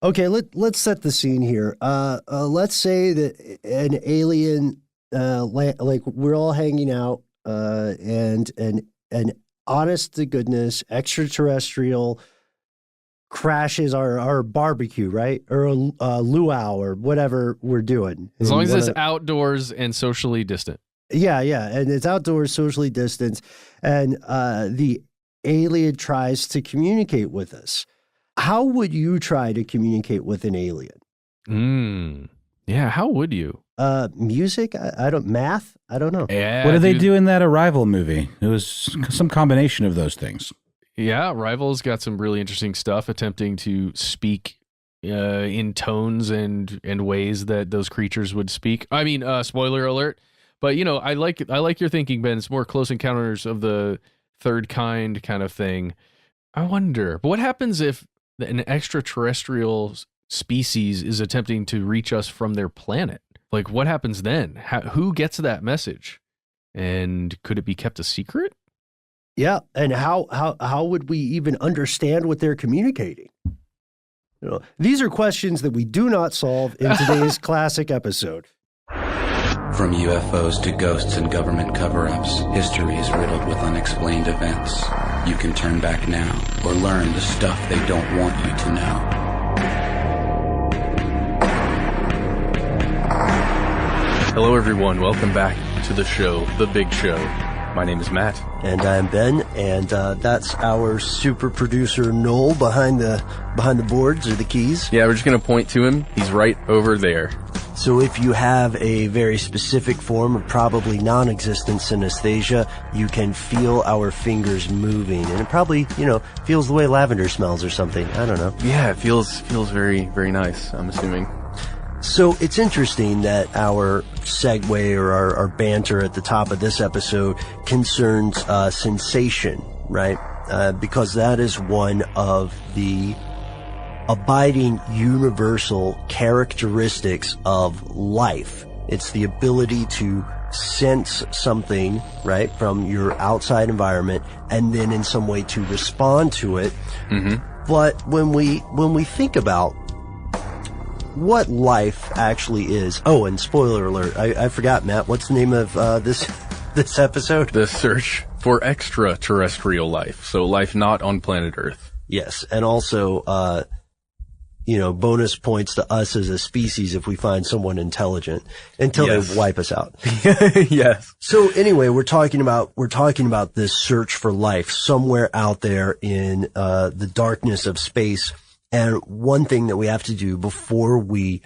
Okay, let's set the scene here. Let's say that an alien, like we're all hanging out, and an honest to goodness extraterrestrial crashes our barbecue, right? Or a luau or whatever we're doing. As long as it's outdoors and socially distant. Yeah, and it's outdoors, socially distanced, and the alien tries to communicate with us. How would you try to communicate with an alien? Yeah, how would you? Music? Math? I don't know. Yeah, what did they do in that Arrival movie? It was some combination of those things. Yeah, Arrival's got some really interesting stuff, attempting to speak in tones and ways that those creatures would speak. I mean, spoiler alert. But I like your thinking, Ben. It's more Close Encounters of the Third Kind kind of thing. I wonder, but what happens if an extraterrestrial species is attempting to reach us from their planet? Like, what happens then? Who gets that message? And could it be kept a secret? Yeah, and how would we even understand what they're communicating? These are questions that we do not solve in today's classic episode. From UFOs to ghosts and government cover-ups, history is riddled with unexplained events. You can turn back now or learn the stuff they don't want you to know. Hello, everyone. Welcome back to the show, The Big Show. My name is Matt. And I'm Ben, and that's our super producer Noel behind the boards or the keys. Yeah, we're just going to point to him. He's right over there. So if you have a very specific form of probably non-existent synesthesia, you can feel our fingers moving. And it probably, feels the way lavender smells or something. I don't know. Yeah, it feels very, very nice, I'm assuming. So it's interesting that our segue or our banter at the top of this episode concerns sensation, right? Because that is one of the abiding universal characteristics of life. It's the ability to sense something, right, from your outside environment and then in some way to respond to it. Mm-hmm. But when we think about what life actually is. Oh, and spoiler alert, I forgot, Matt, what's the name of this episode? The Search for Extraterrestrial Life. So life not on planet Earth. Yes, and also bonus points to us as a species if we find someone intelligent until they wipe us out. Yes. So anyway, we're talking about this search for life somewhere out there in the darkness of space. And one thing that we have to do before we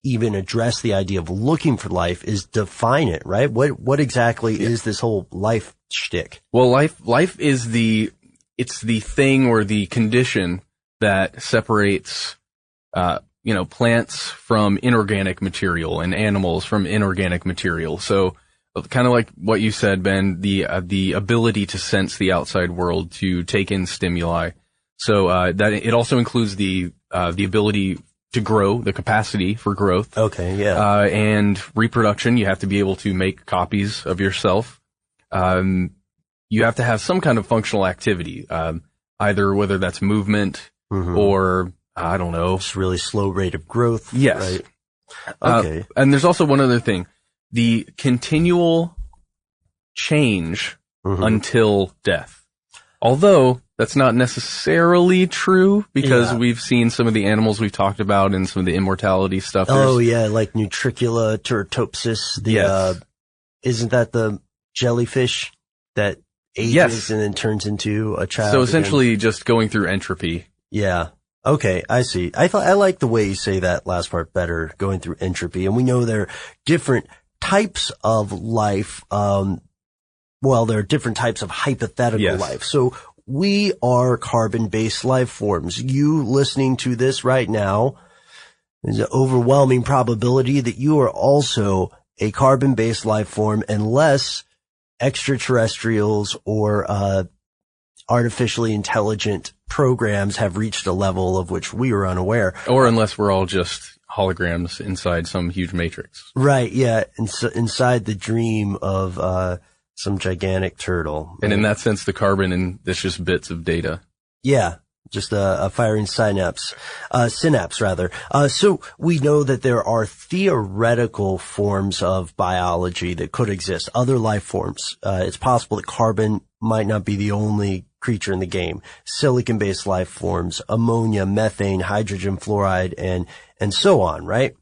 even address the idea of looking for life is define it, right? What exactly is this whole life shtick? Well, life is the thing or the condition that separates, plants from inorganic material and animals from inorganic material. So kind of like what you said, Ben, the ability to sense the outside world, to take in stimuli. So, that it also includes the ability to grow, the capacity for growth. Okay, yeah. And reproduction. You have to be able to make copies of yourself. You have to have some kind of functional activity, either whether that's movement or, I don't know. Just really slow rate of growth. Yes. Right? Okay. And there's also one other thing. The continual change until death. Although that's not necessarily true because we've seen some of the animals we've talked about and some of the immortality stuff. Oh yeah, like Nutricula teratopsis. Isn't that the jellyfish that ages and then turns into a child? So essentially just going through entropy. Yeah. Okay, I see. I like the way you say that last part better, going through entropy. And we know there are different types of life. There are different types of hypothetical life. So we are carbon-based life forms. You listening to this right now, there's an overwhelming probability that you are also a carbon-based life form unless extraterrestrials or artificially intelligent programs have reached a level of which we are unaware. Or unless we're all just holograms inside some huge matrix. Right, yeah, inside the dream of some gigantic turtle. And in that sense, the carbon and it's just bits of data. Yeah, Just a firing synapse rather. So we know that there are theoretical forms of biology that could exist, other life forms. It's possible that carbon might not be the only creature in the game. Silicon-based life forms, ammonia, methane, hydrogen fluoride, and so on, right?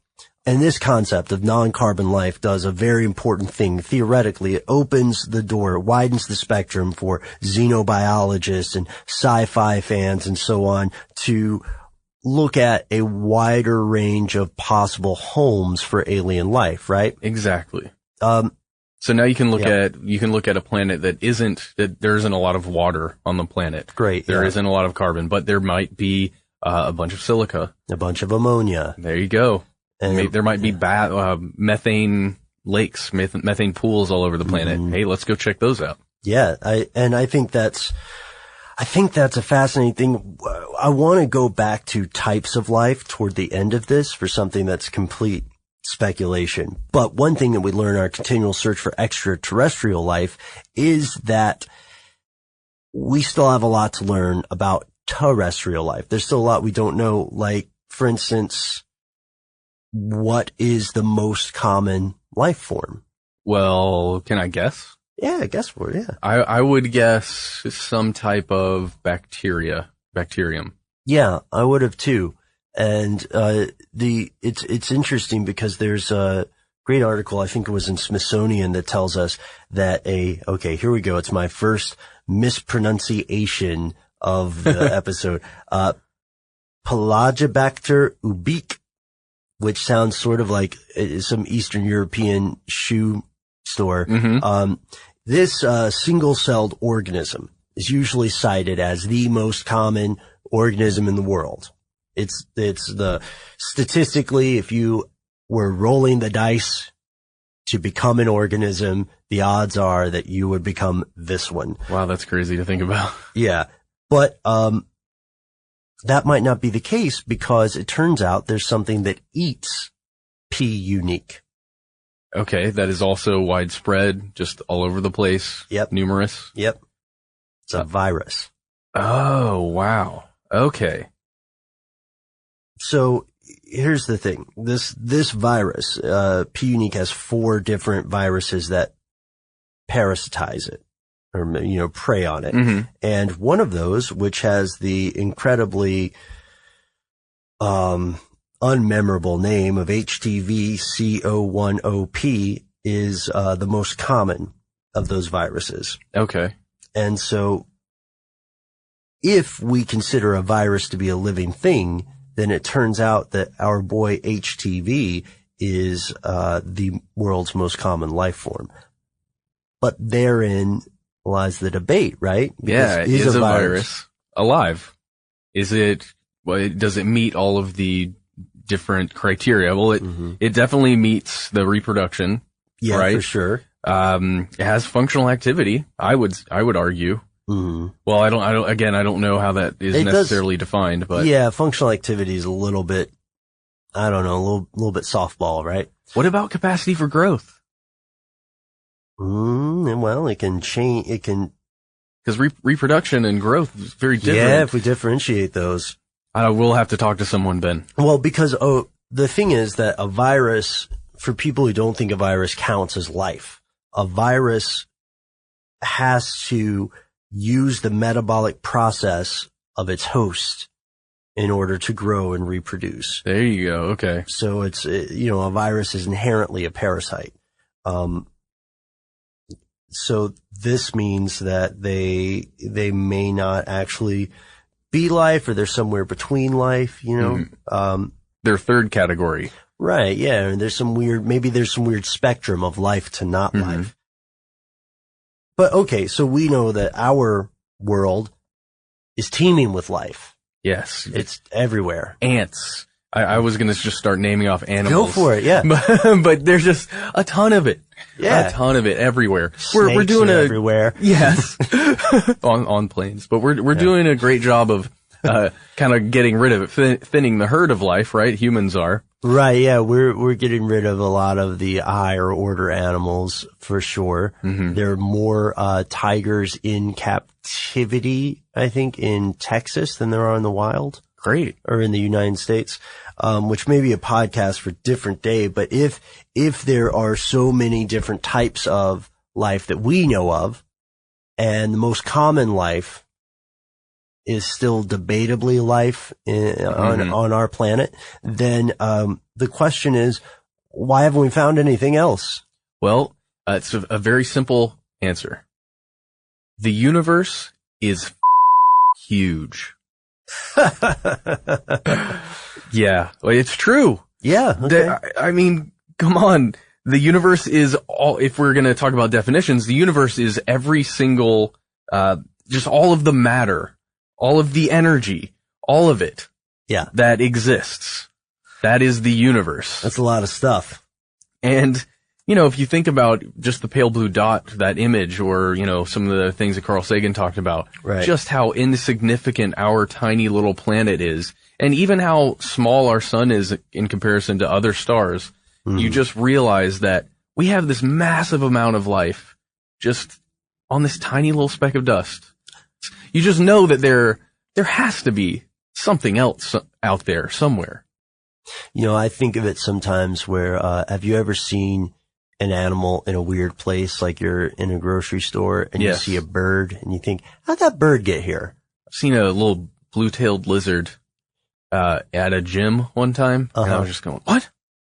And this concept of non-carbon life does a very important thing. Theoretically, it opens the door, it widens the spectrum for xenobiologists and sci-fi fans and so on to look at a wider range of possible homes for alien life, right? Exactly. So now you can look at a planet that there isn't a lot of water on the planet. Great. There isn't a lot of carbon, but there might be a bunch of silica. A bunch of ammonia. There you go. And there might be methane lakes, methane pools all over the planet. Hey, let's go check those out. Yeah, I think that's a fascinating thing. I want to go back to types of life toward the end of this for something that's complete speculation. But one thing that we learn in our continual search for extraterrestrial life is that we still have a lot to learn about terrestrial life. There's still a lot we don't know. Like, for instance, what is the most common life form? Well, can I guess? Yeah, guess for it, yeah. I would guess some type of bacterium. Yeah, I would have too. And it's interesting because there's a great article, I think it was in Smithsonian, that tells us that here we go, it's my first mispronunciation of the episode. Pelagibacter ubique, which sounds sort of like some Eastern European shoe store. Mm-hmm. This single-celled organism is usually cited as the most common organism in the world. It's statistically, if you were rolling the dice to become an organism, the odds are that you would become this one. Wow, that's crazy to think about. Yeah. But that might not be the case because it turns out there's something that eats P unique. Okay, that is also widespread, just all over the place. Yep. Numerous. Yep. It's a virus. Oh, wow. Okay. So here's the thing. This virus, P unique, has 4 different viruses that parasitize it, or, prey on it. Mm-hmm. And one of those, which has the incredibly, unmemorable name of HTV-CO10P, is, the most common of those viruses. Okay. And so if we consider a virus to be a living thing, then it turns out that our boy HTV is, the world's most common life form. But therein lies the debate, right? Because is a virus alive? Does it meet all of the different criteria? Well, it definitely meets the reproduction. Yeah, right? for sure. It has functional activity. I would argue. Mm-hmm. Well, I don't know how that is necessarily defined, but yeah, functional activity is a little bit, I don't know, a little bit softball, right? What about capacity for growth? Well, it can change. It can, because reproduction and growth is very different. Yeah, if we differentiate those, I will have to talk to someone, Ben. Well, because the thing is that a virus, for people who don't think a virus counts as life, a virus has to use the metabolic process of its host in order to grow and reproduce. There you go. Okay. So it's, a virus is inherently a parasite. So this means that they may not actually be life, or they're somewhere between life, They're third category. Right. Yeah. And there's some weird spectrum of life to not life. But okay, so we know that our world is teeming with life. Yes. It's everywhere. Ants. I was going to just start naming off animals. Go for it, yeah. But there's just a ton of it. Yeah. A ton of it everywhere. Snakes we're doing everywhere. Yes. on planes. But we're doing a great job of kind of getting rid of it, thinning the herd of life, right? Humans are. Right, yeah, we're getting rid of a lot of the higher order animals for sure. Mm-hmm. There are more tigers in captivity, I think, in Texas than there are in the wild. Great. Or in the United States, which may be a podcast for a different day. But if there are so many different types of life that we know of, and the most common life is still debatably life on our planet, then the question is, why haven't we found anything else? Well, it's a very simple answer. The universe is huge. Yeah, well, it's true. Yeah. Okay. I mean, come on. The universe is all, if we're going to talk about definitions, the universe is every single, just all of the matter, all of the energy, all of it. Yeah. That exists. That is the universe. That's a lot of stuff. And, you know, if you think about just the pale blue dot, that image, or, you know, some of the things that Carl Sagan talked about, right, just how insignificant our tiny little planet is, and even how small our sun is in comparison to other stars, you just realize that we have this massive amount of life just on this tiny little speck of dust. You just know that there has to be something else out there somewhere. You know, I think of it sometimes where, have you ever seen an animal in a weird place, like you're in a grocery store and Yes. you see a bird and you think, how'd that bird get here? I've seen a little blue-tailed lizard at a gym one time, and I was just going, what?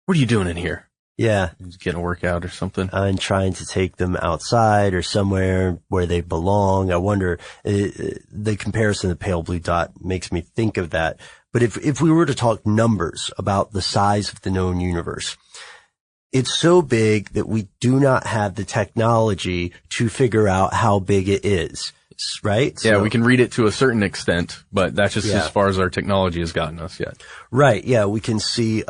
What are you doing in here? Yeah. Just getting a workout or something. I'm trying to take them outside or somewhere where they belong. I wonder, the comparison of the pale blue dot makes me think of that. But if we were to talk numbers about the size of the known universe, it's so big that we do not have the technology to figure out how big it is, right? Yeah, So, we can read it to a certain extent, but that's just Yeah. as far as our technology has gotten us yet. right. Yeah. We can see,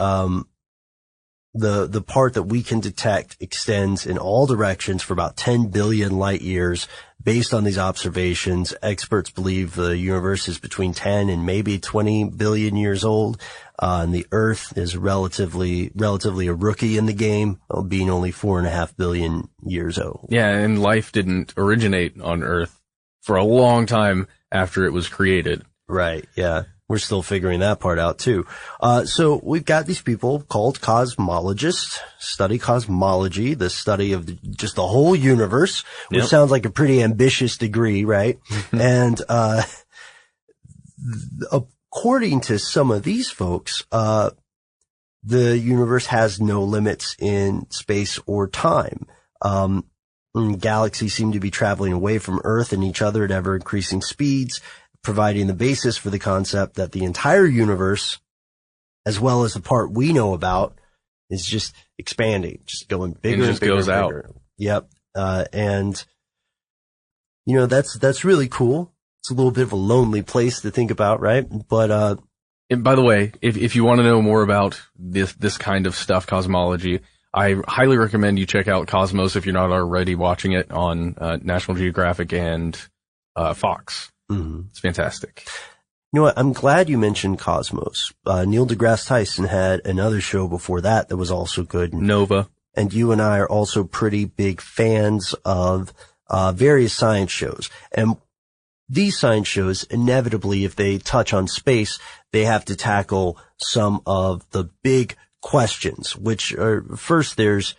the part that we can detect extends in all directions for about 10 billion light years. Based on these observations, experts believe the universe is between 10 and maybe 20 billion years old. And the Earth is relatively a rookie in the game, being only 4.5 billion years old. Yeah, and life didn't originate on Earth for a long time after it was created. Right. Yeah. We're still figuring that part out too. So we've got these people called cosmologists, study cosmology, the study of just the whole universe, which Yep. sounds like a pretty ambitious degree, right? And, according to some of these folks, the universe has no limits in space or time. Galaxies seem to be traveling away from Earth and each other at ever increasing speeds, providing the basis for the concept that the entire universe, as well as the part we know about, is just expanding, just going bigger and just bigger goes and out. bigger. Yep. And, you know, that's really cool. It's a little bit of a lonely place to think about, right? But, And by the way, if you want to know more about this kind of stuff, cosmology, I highly recommend you check out Cosmos if you're not already watching it on National Geographic and Fox. It's fantastic. you know what? I'm glad you mentioned Cosmos. Neil deGrasse Tyson had another show before that was also good. Nova. And you and I are also pretty big fans of various science shows. And these science shows, inevitably, if they touch on space, they have to tackle some of the big questions, which are, first, there's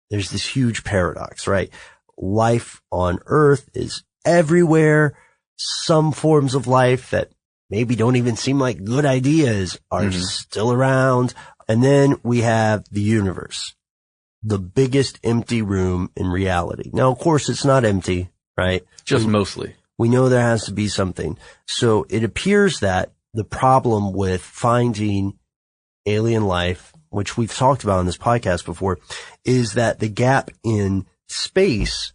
this huge paradox, right? Life on Earth is everywhere. Some forms of life that maybe don't even seem like good ideas are still around. And then we have the universe, the biggest empty room in reality. Now, of course, it's not empty, right? Just mostly. We know there has to be something. So it appears that the problem with finding alien life, which we've talked about on this podcast before, is that the gap in space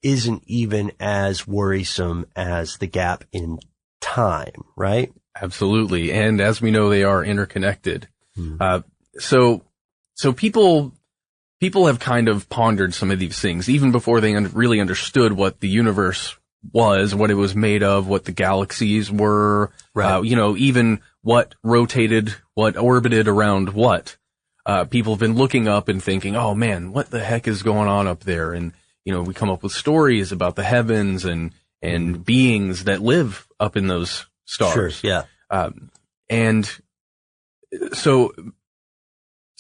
isn't even as worrisome as the gap in time, right? Absolutely. And as we know, they are interconnected. So people have kind of pondered some of these things even before they really understood what the universe was, what it was made of, what the galaxies were, Right. Even what rotated, what orbited around what. People have been looking up and thinking, oh man, what the heck is going on up there? And, we come up with stories about the heavens and beings that live up in those stars. Sure, yeah. And so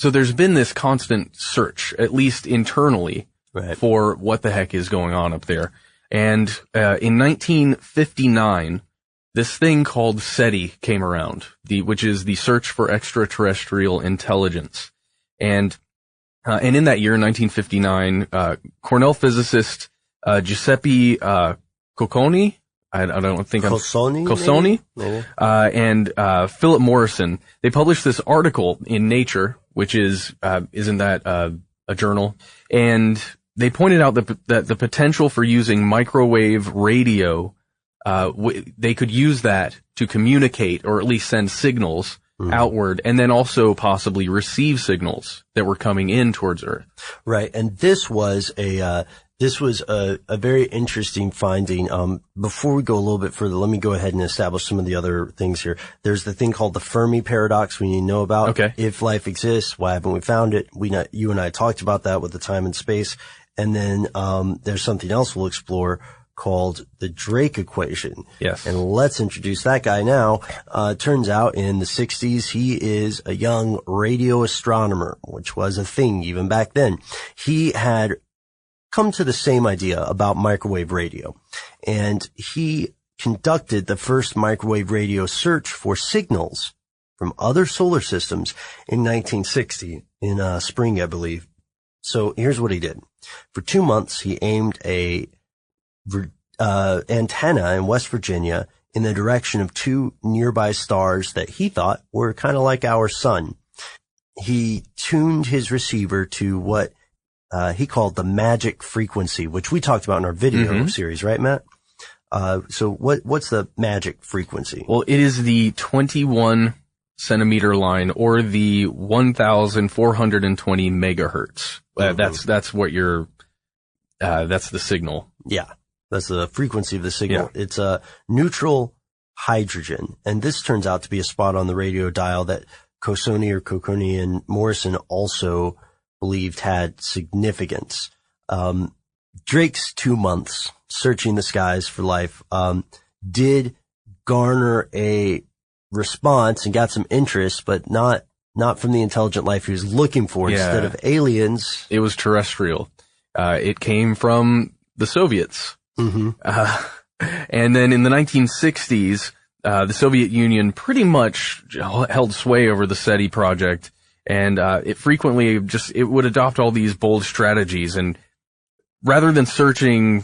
there's been this constant search, at least internally, Right. for what the heck is going on up there. And in 1959, this thing called SETI came around, which is the Search for Extraterrestrial Intelligence. And in that year, 1959, Cornell physicist Giuseppe Cocconi, I don't think Cossoni, maybe? And Philip Morrison, they published this article in Nature, which isn't that a journal? And they pointed out that the potential for using microwave radio, they could use that to communicate or at least send signals outward, and then also possibly receive signals that were coming in towards Earth. Right, and this was a very interesting finding. Before we go a little bit further, let me go ahead and establish some of the other things here. There's the thing called the Fermi paradox we need to know about. Okay. If life exists, why haven't we found it? You and I talked about that with the time and space. And then, there's something else we'll explore called the Drake equation. Yes. And let's introduce that guy now. Turns out in the 60s, he is a young radio astronomer, which was a thing even back then. He had come to the same idea about microwave radio, and he conducted the first microwave radio search for signals from other solar systems in 1960 in spring, I believe. So here's what he did. For 2 months, he aimed a antenna in West Virginia in the direction of two nearby stars that he thought were kind of like our sun. He tuned his receiver to what he called the magic frequency, which we talked about in our video series, right, Matt? So what's the magic frequency? Well, it is the 21 centimeter line, or the 1,420 megahertz. That's what that's the signal. Yeah. That's the frequency of the signal. Yeah. It's a neutral hydrogen. And this turns out to be a spot on the radio dial that Cocconi and Morrison also believed had significance. Drake's 2 months searching the skies for life, did garner a response and got some interest, but not from the intelligent life he was looking for. Yeah. Instead of aliens. It was terrestrial. It came from the Soviets. Mm-hmm. And then in the 1960s, the Soviet Union pretty much held sway over the SETI project, and it frequently it would adopt all these bold strategies, and rather than searching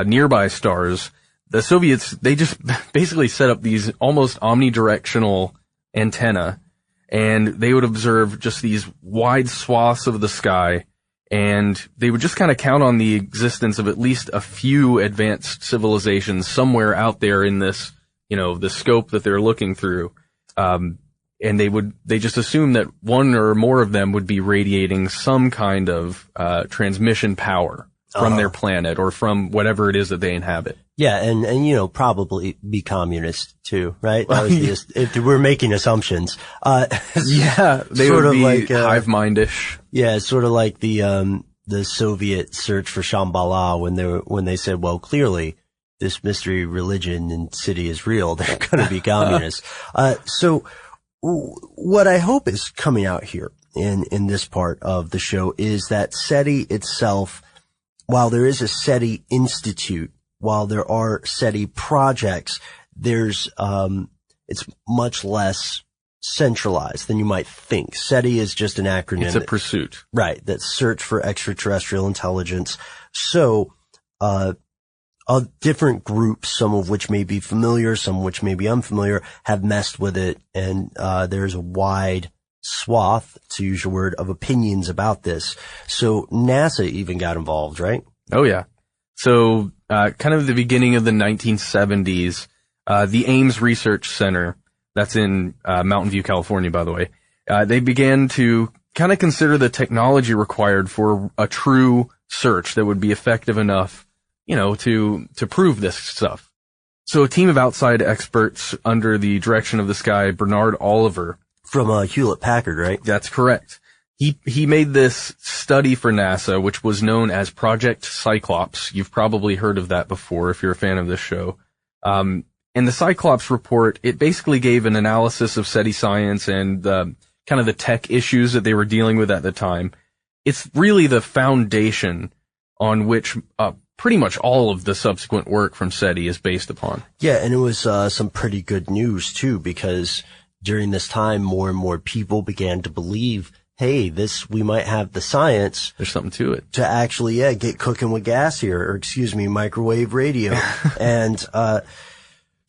nearby stars, the Soviets, they just basically set up these almost omnidirectional antenna, and they would observe just these wide swaths of the sky, and they would just kind of count on the existence of at least a few advanced civilizations somewhere out there in this, the scope that they're looking through. And they just assume that one or more of them would be radiating some kind of, transmission power from their planet or from whatever it is that they inhabit. Yeah, and probably be communist too, right? That was if we're making assumptions. Yeah, they sort would of be like hive-mindish. Yeah, sort of like the Soviet search for Shambhala when they said, well, clearly this mystery religion and city is real. They're going to be communists. So what I hope is coming out here in this part of the show is that SETI itself, while there is a SETI Institute, while there are SETI projects, there's, it's much less centralized than you might think. SETI is just an acronym. It's a pursuit. Right. That's Search for Extraterrestrial Intelligence. So, different groups, some of which may be familiar, some of which may be unfamiliar, have messed with it. And, there's a wide swath, to use your word, of opinions about this. So NASA even got involved, right? Oh, yeah. So, kind of the beginning of the 1970s, the Ames Research Center, that's in Mountain View, California, by the way, they began to kind of consider the technology required for a true search that would be effective enough to prove this stuff. So a team of outside experts under the direction of this guy, Bernard Oliver. From Hewlett-Packard, right? That's correct. He made this study for NASA, which was known as Project Cyclops. You've probably heard of that before if you're a fan of this show. And the Cyclops report, it basically gave an analysis of SETI science and kind of the tech issues that they were dealing with at the time. It's really the foundation on which pretty much all of the subsequent work from SETI is based upon. Yeah, and it was some pretty good news, too, because during this time, more and more people began to believe, hey, we might have the science. There's something to it. To actually, get cooking with gas here, or microwave radio. And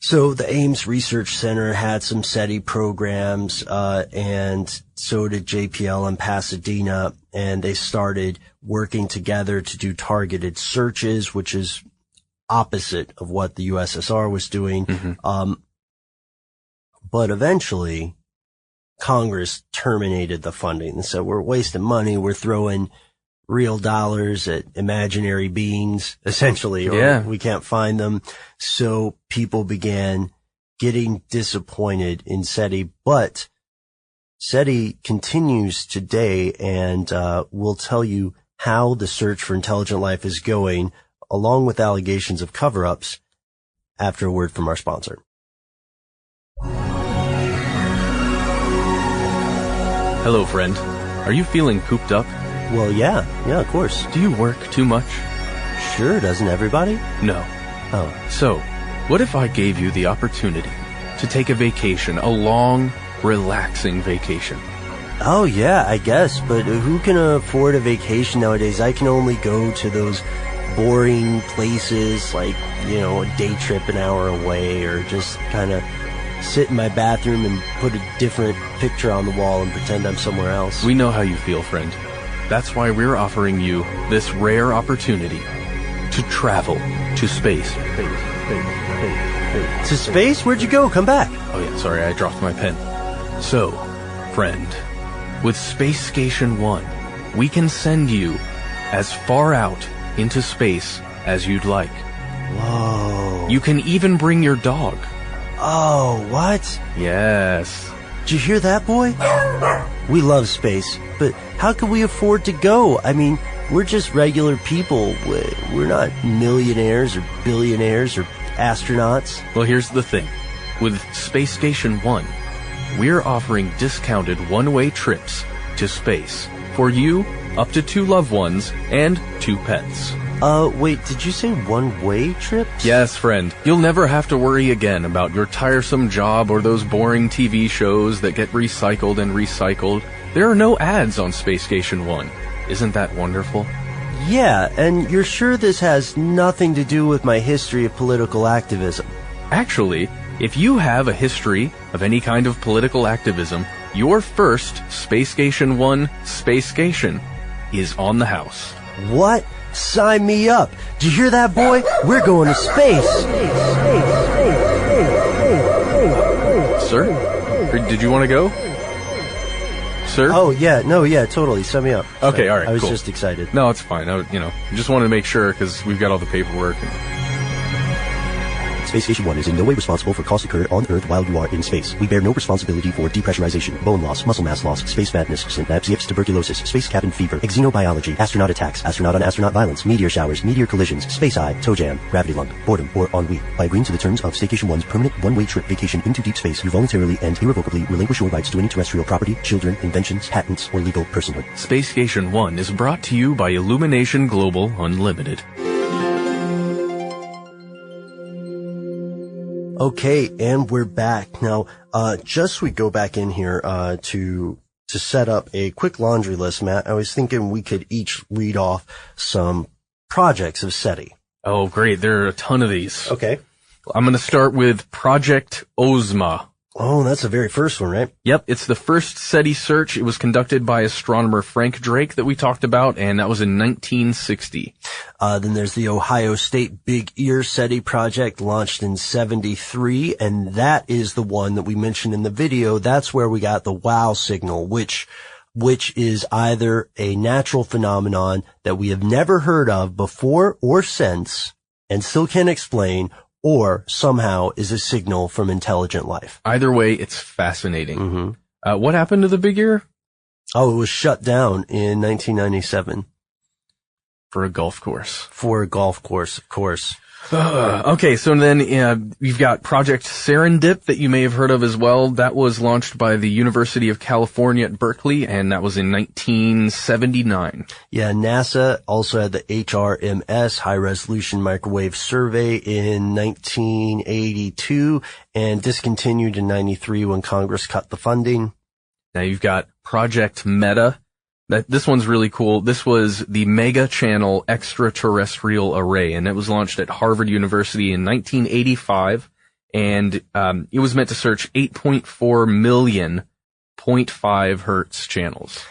so the Ames Research Center had some SETI programs, and so did JPL in Pasadena, and they started working together to do targeted searches, which is opposite of what the USSR was doing. Mm-hmm. But eventually, Congress terminated the funding and said, we're wasting money. We're throwing real dollars at imaginary beings, essentially, or we can't find them. So people began getting disappointed in SETI, but SETI continues today, and we'll tell you how the search for intelligent life is going, along with allegations of cover-ups, after a word from our sponsor. Hello, friend. Are you feeling cooped up? Well, yeah, of course. Do you work too much? Sure, doesn't everybody? No. Oh. So, what if I gave you the opportunity to take a vacation, a long, relaxing vacation? Oh, yeah, I guess, but who can afford a vacation nowadays? I can only go to those boring places like, a day trip an hour away, or just kind of sit in my bathroom and put a different picture on the wall and pretend I'm somewhere else. We know how you feel, friend. That's why we're offering you this rare opportunity to travel to space. To space? Where'd you go? Come back. Oh yeah, sorry, I dropped my pen. So, friend, with Space Station 1, we can send you as far out into space as you'd like. Whoa. You can even bring your dog. Oh, what? Yes. Did you hear that, boy? We love space, but how can we afford to go? I mean, we're just regular people. We're not millionaires or billionaires or astronauts. Well, here's the thing. With Space Station 1, we're offering discounted one-way trips to space for you, up to 2 loved ones, and 2 pets. Wait, did you say one-way trips? Yes, friend. You'll never have to worry again about your tiresome job or those boring TV shows that get recycled and recycled. There are no ads on Space Station 1. Isn't that wonderful? Yeah, and you're sure this has nothing to do with my history of political activism? Actually, if you have a history of any kind of political activism, your first Space Station 1 space station is on the house. What? Sign me up. Did you hear that, boy? We're going to space. Sir? Did you want to go? Sir? Oh, yeah. No, yeah, totally. Sign me up. Okay, all right, I was cool. just excited. No, it's fine. I just wanted to make sure because we've got all the paperwork. Space Station 1 is in no way responsible for costs incurred on Earth while you are in space. We bear no responsibility for depressurization, bone loss, muscle mass loss, space fatness, synapse, tuberculosis, space cabin fever, xenobiology, astronaut attacks, astronaut-on-astronaut violence, meteor showers, meteor collisions, space eye, toe jam, gravity lump, boredom, or ennui. By agreeing to the terms of Staycation 1's permanent one-way trip vacation into deep space, you voluntarily and irrevocably relinquish your rights to any terrestrial property, children, inventions, patents, or legal personhood. Space Station 1 is brought to you by Illumination Global Unlimited. Okay, and we're back. Now, just we go back in here, to set up a quick laundry list, Matt. I was thinking we could each read off some projects of SETI. Oh, great. There are a ton of these. Okay. I'm going to start with Project Ozma. Oh, that's the very first one, right? Yep, it's the first SETI search. It was conducted by astronomer Frank Drake that we talked about, and that was in 1960. Then there's the Ohio State Big Ear SETI project, launched in 73, and that is the one that we mentioned in the video. That's where we got the wow signal, which is either a natural phenomenon that we have never heard of before or since, and still can't explain, or somehow is a signal from intelligent life. Either way, it's fascinating. What happened to the big ear? Oh, it was shut down in 1997. For a golf course. For a golf course, of course. Okay, so then you've got Project Serendip that you may have heard of as well. That was launched by the University of California at Berkeley, and that was in 1979. Yeah, NASA also had the HRMS, High Resolution Microwave Survey, in 1982, and discontinued in 93 when Congress cut the funding. Now you've got Project Meta. This one's really cool. This was the Mega Channel Extraterrestrial Array, and it was launched at Harvard University in 1985, and it was meant to search 8.4 million 0.5 hertz channels.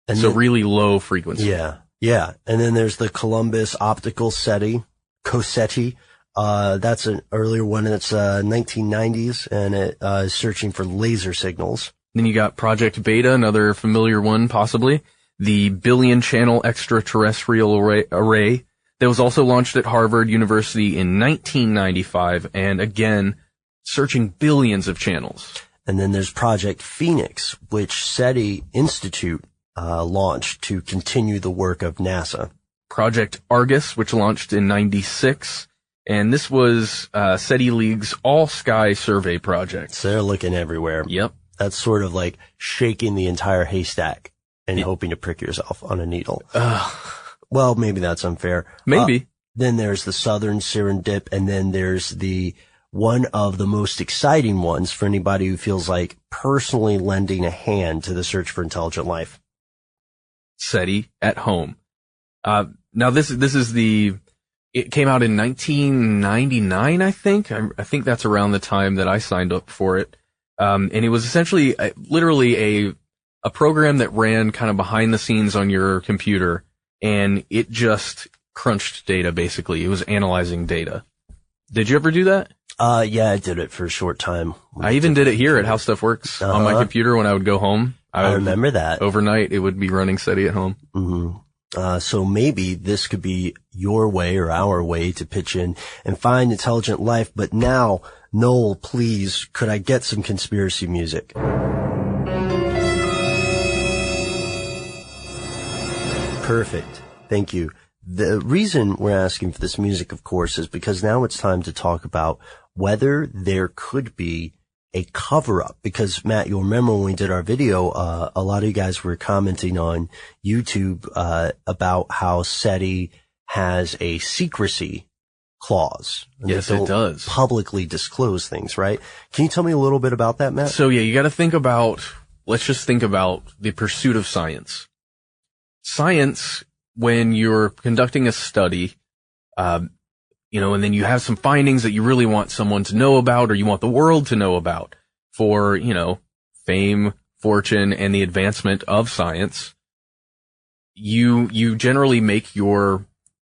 And so really low frequency. Yeah. And then there's the Columbus Optical SETI, COSETI. That's an earlier one. It's 1990s, and it is searching for laser signals. Then you got Project Beta, another familiar one possibly. The Billion Channel Extraterrestrial Array that was also launched at Harvard University in 1995, and again, searching billions of channels. And then there's Project Phoenix, which SETI Institute launched to continue the work of NASA. Project Argus, which launched in 96, and this was SETI League's all-sky survey project. So they're looking everywhere. Yep. That's sort of like shaking the entire haystack and hoping to prick yourself on a needle. Well, maybe that's unfair. Maybe. Then there's the Southern Serendip, and then there's the one of the most exciting ones for anybody who feels like personally lending a hand to the search for intelligent life. SETI at Home. Now this is it came out in 1999, I think. I think that's around the time that I signed up for it. And it was essentially literally a program that ran kind of behind the scenes on your computer, and it just crunched data, basically. It was analyzing data. Did you ever do that? Yeah, I did it for a short time. I even did it here at How Stuff Works on my computer when I would go home. I remember that. Overnight, it would be running SETI at home. Mm-hmm. So maybe this could be your way or our way to pitch in and find intelligent life. But now, Noel, please, could I get some conspiracy music? Perfect. Thank you. The reason we're asking for this music, of course, is because now it's time to talk about whether there could be a cover-up. Because, Matt, you'll remember when we did our video, a lot of you guys were commenting on YouTube about how SETI has a secrecy clause. Yes, it does. Publicly disclose things, right? Can you tell me a little bit about that, Matt? So, yeah, you got to let's just think about the pursuit of science. Science, when you're conducting a study, and then you have some findings that you really want someone to know about, or you want the world to know about for, fame, fortune, and the advancement of science, you generally make your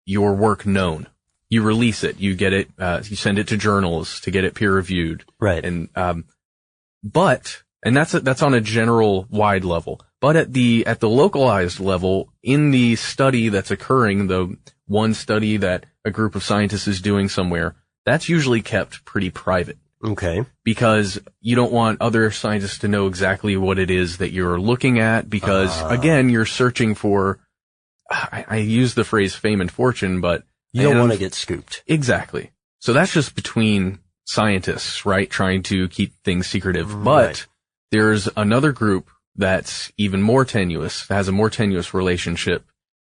work known. You release it, you get it, you send it to journals to get it peer reviewed. Right. And, that's on a general wide level. But at the localized level, in the study that's occurring, the one study that a group of scientists is doing somewhere, that's usually kept pretty private. Okay. Because you don't want other scientists to know exactly what it is that you're looking at, because again, you're searching for, I use the phrase fame and fortune, but you don't want to get scooped. Exactly. So that's just between scientists, right? Trying to keep things secretive. Right. But there's another group that's even more tenuous, that has a more tenuous relationship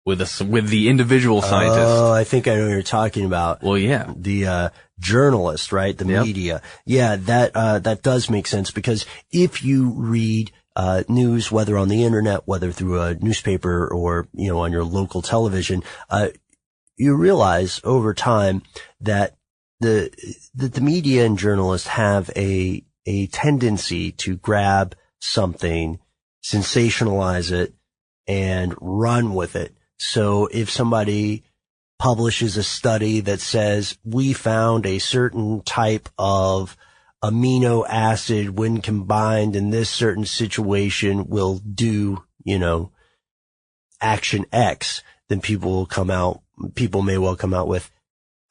with the individual scientist. Oh, I think I know what you're talking about. Well, yeah. The journalist, right? The media. Yeah, that does make sense, because if you read news, whether on the internet, whether through a newspaper or, on your local television, you realize over time that the media and journalists have a tendency to grab something, sensationalize it, and run with it. So if somebody publishes a study that says we found a certain type of amino acid when combined in this certain situation will do, action X, then people may well come out with,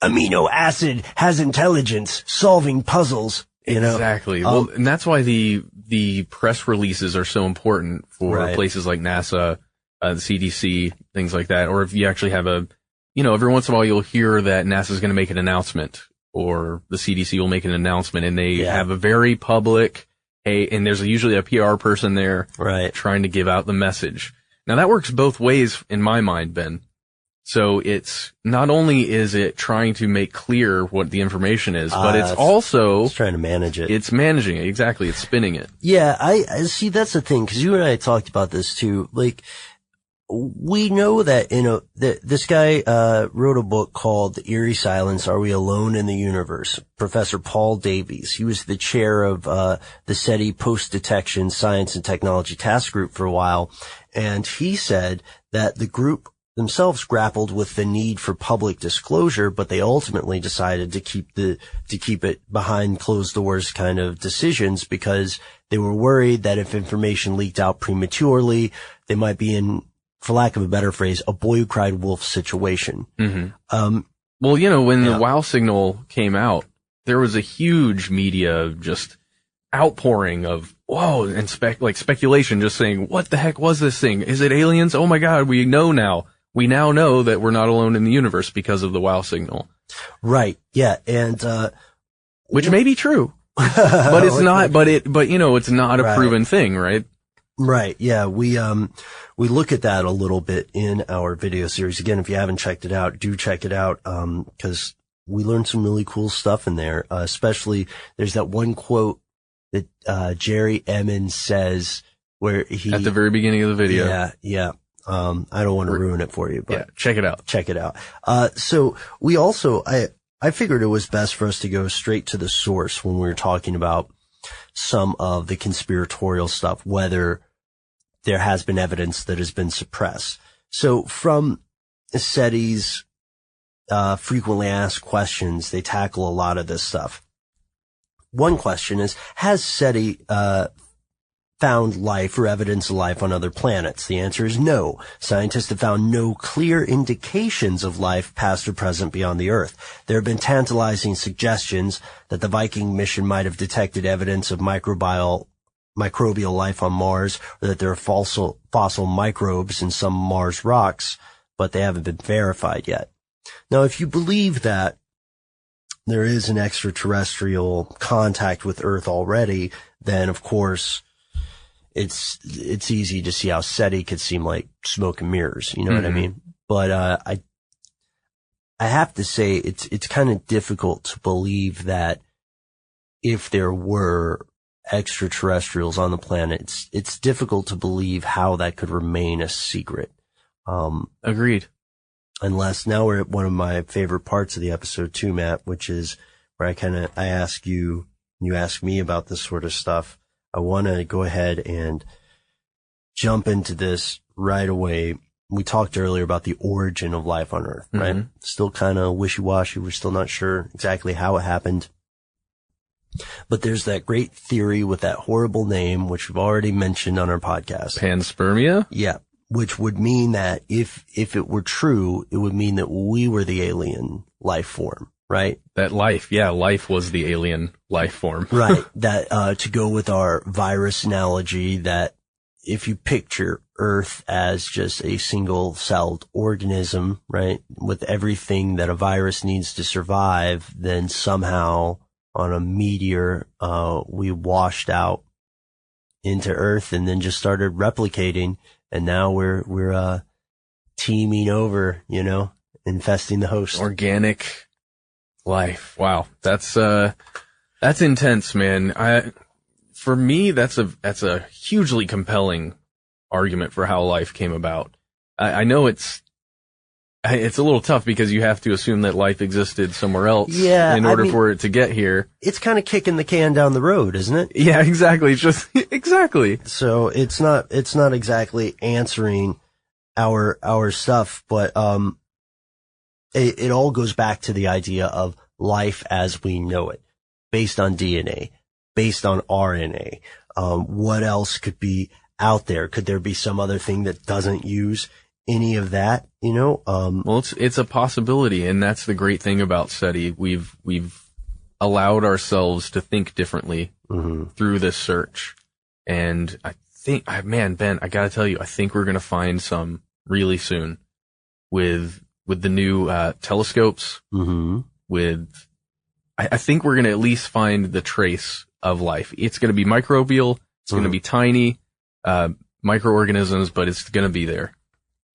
amino acid has intelligence, solving puzzles. You know? Exactly. Well, and that's why the press releases are so important for places like NASA, the CDC, things like that. Or if you actually have every once in a while you'll hear that NASA's going to make an announcement, or the CDC will make an announcement, and they have a very public, and there's usually a PR person there trying to give out the message. Now that works both ways in my mind, Ben. So it's not only is it trying to make clear what the information is, but it's also trying to manage it. It's managing it. Exactly. It's spinning it. Yeah. I see. That's the thing. Cause you and I talked about this too. Like, we know that, this guy, wrote a book called The Eerie Silence, Are We Alone in the Universe? Professor Paul Davies. He was the chair of, the SETI Post-Detection Science and Technology Task Group for a while. And he said that the group themselves grappled with the need for public disclosure, but they ultimately decided to keep it behind closed doors kind of decisions, because they were worried that if information leaked out prematurely, they might be in, for lack of a better phrase, a boy who cried wolf situation. Mm-hmm. Well, when the WOW signal came out, there was a huge media just outpouring of whoa and speculation, just saying, what the heck was this thing? Is it aliens? Oh my God, we know now. We now know that we're not alone in the universe because of the WOW signal. Right. Yeah. And, which may be true, but it's not, it's not a proven thing, right? Right. Yeah. We look at that a little bit in our video series. Again, if you haven't checked it out, do check it out. Cause we learned some really cool stuff in there. Especially there's that one quote that, Jerry Emmons says where he, at the very beginning of the video. Yeah. Yeah. I don't want to ruin it for you, but check it out. Check it out. So we also, I figured it was best for us to go straight to the source when we were talking about some of the conspiratorial stuff, whether there has been evidence that has been suppressed. So from SETI's, frequently asked questions, they tackle a lot of this stuff. One question is, has SETI, found life or evidence of life on other planets? The answer is no. Scientists have found no clear indications of life past or present beyond the Earth. There have been tantalizing suggestions that the Viking mission might have detected evidence of microbial life on Mars, or that there are fossil microbes in some Mars rocks, but they haven't been verified yet. Now, if you believe that there is an extraterrestrial contact with Earth already, then of course it's easy to see how SETI could seem like smoke and mirrors, you know what I mean? But, I have to say it's kind of difficult to believe that if there were extraterrestrials on the planet, it's difficult to believe how that could remain a secret. Agreed. Unless now we're at one of my favorite parts of the episode too, Matt, which is where I ask you, you ask me about this sort of stuff. I want to go ahead and jump into this right away. We talked earlier about the origin of life on Earth, right? Still kind of wishy-washy. We're still not sure exactly how it happened. But there's that great theory with that horrible name, which we've already mentioned on our podcast. Panspermia? Yeah. Which would mean that if it were true, it would mean that we were the alien life form. Right? That life was the alien life form. Right. That, to go with our virus analogy, that if you picture Earth as just a single-celled organism, right, with everything that a virus needs to survive, then somehow on a meteor, we washed out into Earth and then just started replicating. And now we're teaming over, infesting the host. Organic life. Wow. That's intense, man. For me, that's a hugely compelling argument for how life came about. I know it's a little tough because you have to assume that life existed somewhere else in order for it to get here. It's kind of kicking the can down the road, isn't it? Yeah, exactly. It's just, exactly. So it's not exactly answering our stuff, but, it all goes back to the idea of life as we know it, based on DNA, based on RNA. What else could be out there? Could there be some other thing that doesn't use any of that, Well, it's a possibility, and that's the great thing about SETI. We've allowed ourselves to think differently through this search. And I think, Ben, I gotta tell you, I think we're gonna find some really soon with the new telescopes. I think we're gonna at least find the trace of life. It's gonna be microbial. It's gonna be tiny microorganisms, but it's gonna be there.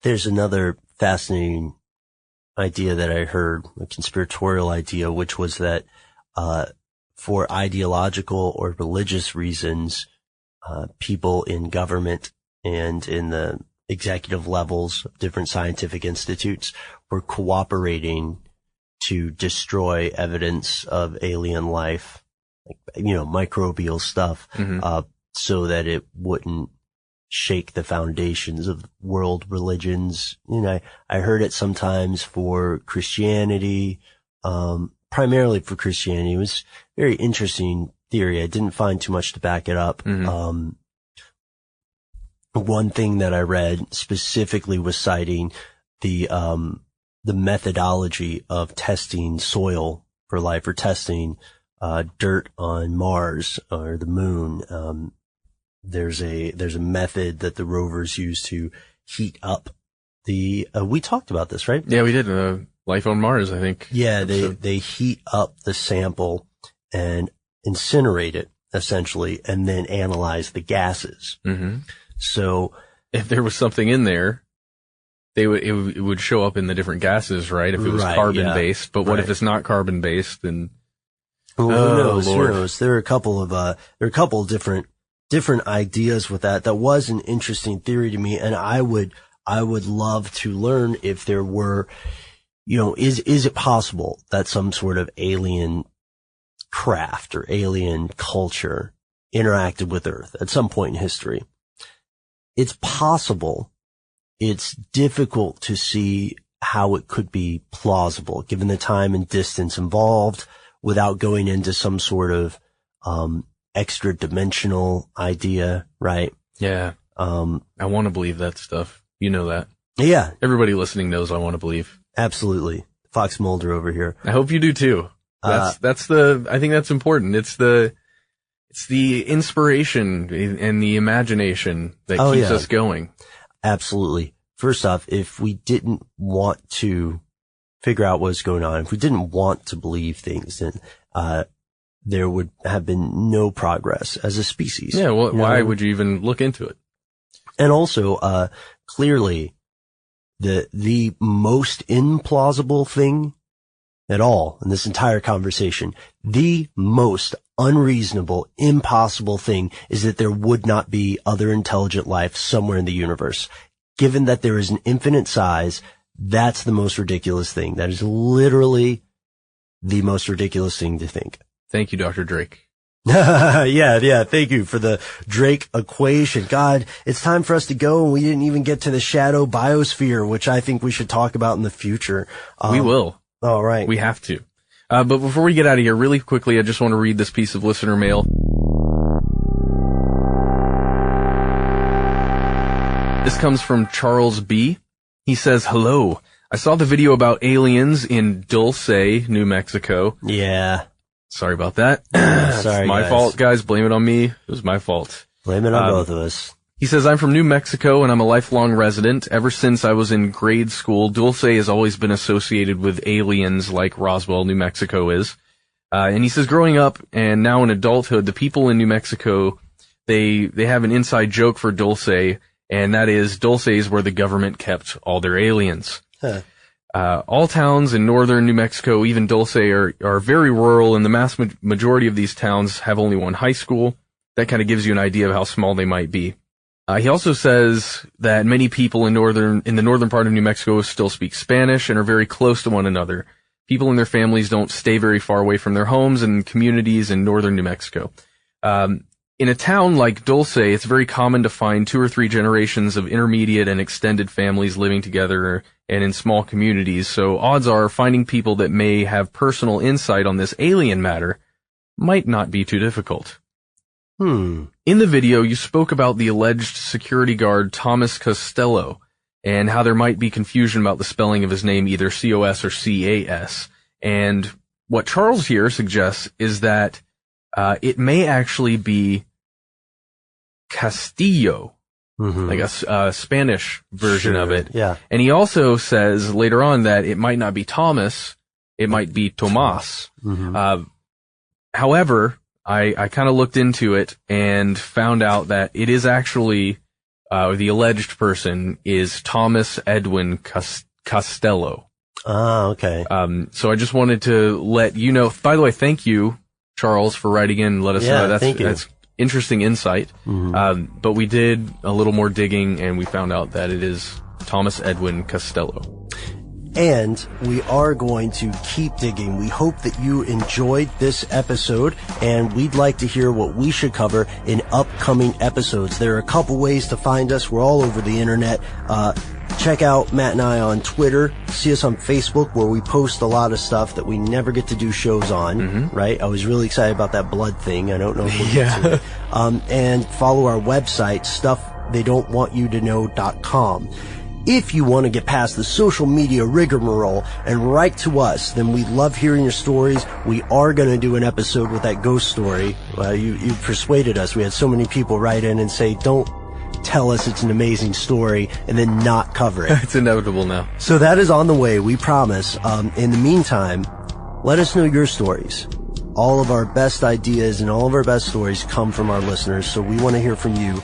There's another fascinating idea that I heard, a conspiratorial idea, which was that for ideological or religious reasons, people in government and in the executive levels of different scientific institutes were cooperating to destroy evidence of alien life, like, microbial stuff, so that it wouldn't shake the foundations of world religions. I heard it sometimes for Christianity, primarily for Christianity. It was a very interesting theory. I didn't find too much to back it up. One thing that I read specifically was citing the methodology of testing soil for life, or testing dirt on Mars or the moon. There's a method that the rovers use to heat up we talked about this, right? Yeah, we did. Life on Mars, I think. Yeah, they heat up the sample and incinerate it, essentially, and then analyze the gases. So if there was something in there, it would show up in the different gases, right? If it was carbon based, but what if it's not carbon based? Then who knows? Who knows? There are a couple of different ideas with that. That was an interesting theory to me, and I would love to learn if there were, is it possible that some sort of alien craft or alien culture interacted with Earth at some point in history? It's possible. It's difficult to see how it could be plausible given the time and distance involved, without going into some sort of extra dimensional idea, right? Yeah. I want to believe that stuff. You know that. Yeah. Everybody listening knows I want to believe. Absolutely. Fox Mulder over here. I hope you do too. I think that's important. It's the inspiration and the imagination that keeps us going. Absolutely. First off, if we didn't want to figure out what's going on, if we didn't want to believe things, then there would have been no progress as a species. Yeah, well, why would you even look into it? And also, clearly, the most implausible thing at all in this entire conversation, the most unreasonable, impossible thing is that there would not be other intelligent life somewhere in the universe. Given that there is an infinite size, that's the most ridiculous thing. That is literally the most ridiculous thing to think. Thank you, Dr. Drake. Yeah. Thank you for the Drake equation. God, it's time for us to go, and we didn't even get to the shadow biosphere, which I think we should talk about in the future. We will. All right. We have to. But before we get out of here, really quickly, I just want to read this piece of listener mail. This comes from Charles B. He says, "Hello. I saw the video about aliens in Dulce, New Mexico." Yeah. Sorry about that. Sorry, my fault, guys. Blame it on me. It was my fault. Blame it on both of us. He says, "I'm from New Mexico and I'm a lifelong resident. Ever since I was in grade school, Dulce has always been associated with aliens like Roswell, New Mexico is." And he says, "Growing up and now in adulthood, the people in New Mexico, they have an inside joke for Dulce, and that is Dulce is where the government kept all their aliens." Huh. All towns in northern New Mexico, even Dulce, are very rural, and the majority of these towns have only one high school. That kind of gives you an idea of how small they might be. He also says that many people in the northern part of New Mexico still speak Spanish and are very close to one another. People and their families don't stay very far away from their homes and communities in northern New Mexico. In a town like Dulce, it's very common to find 2 or 3 generations of intermediate and extended families living together and in small communities, so odds are finding people that may have personal insight on this alien matter might not be too difficult. In the video, you spoke about the alleged security guard Thomas Costello. and how there might be confusion about the spelling of his name, either C-O-S or C-A-S. And what Charles here suggests is that it may actually be Castillo, like a Spanish version of it. Yeah. And he also says later on that it might not be Thomas, it might be Tomas. However, I kind of looked into it and found out that it is actually, the alleged person is Thomas Edwin Costello. Ah, okay. So I just wanted to let you know. By the way, thank you, Charles, for writing in and let us know. That's interesting insight. But we did a little more digging and we found out that it is Thomas Edwin Costello. And we are going to keep digging. We hope that you enjoyed this episode, and we'd like to hear what we should cover in upcoming episodes. There are a couple ways to find us. We're all over the internet. Check out Matt and I on Twitter. See us on Facebook, where we post a lot of stuff that we never get to do shows on, right? I was really excited about that blood thing. I don't know if we'll get to it. And follow our website, stufftheydon'twantyoutoKnow.com. If you want to get past the social media rigmarole and write to us, then we love hearing your stories. We are going to do an episode with that ghost story. You persuaded us. We had so many people write in and say, don't tell us it's an amazing story and then not cover it. It's inevitable now. So that is on the way, we promise. In the meantime, let us know your stories. All of our best ideas and all of our best stories come from our listeners, so we want to hear from you.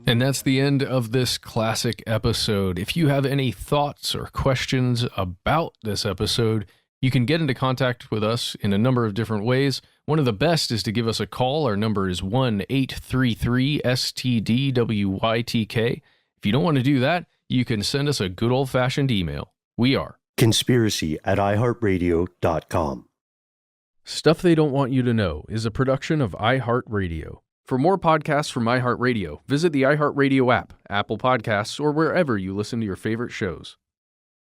And that's the end of this classic episode. If you have any thoughts or questions about this episode, you can get into contact with us in a number of different ways. One of the best is to give us a call. Our number is 1-833-STDWYTK. If you don't want to do that, you can send us a good old-fashioned email. We are conspiracy@iHeartRadio.com. Stuff They Don't Want You to Know is a production of iHeartRadio. For more podcasts from iHeartRadio, visit the iHeartRadio app, Apple Podcasts, or wherever you listen to your favorite shows.